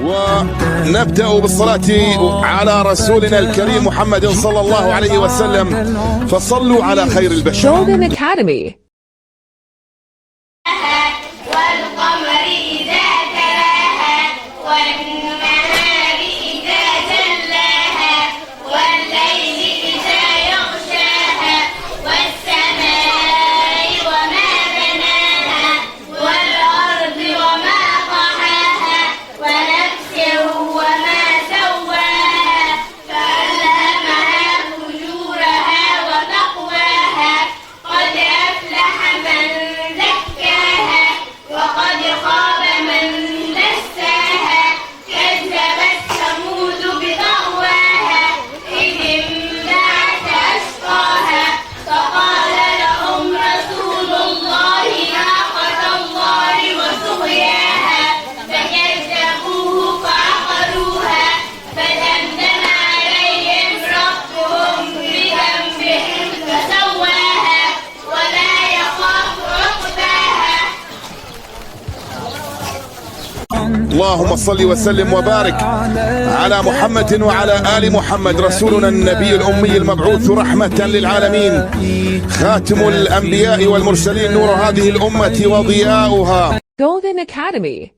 ونبدأ بالصلاة على رسولنا الكريم محمد صلى الله عليه وسلم، فصلوا على خير البشر. Golden Academy. والقمر إذا تلاها والنهار إذا جلاها والليل إذا يغشاها والسماء وما بناها والأرض وما طحاها ونفس وما سواها فألهمها فجورها وتقواها قد أفلح من زكاها وقد خاب من دساها كذبت ثمود بطغواها إذ انبعث أشقاها فقال لهم رسول الله ناقة الله وسقياها فكذبوه فعقروها فدمدم عليهم ربهم بذنبهم فسواها ولا يخاف عقباها. اللهم صل وسلم وبارك على محمد وعلى آل محمد، رسولنا النبي الأمي المبعوث رحمة للعالمين، خاتم الأنبياء والمرسلين، نور هذه الأمة وضياؤها. Golden Academy.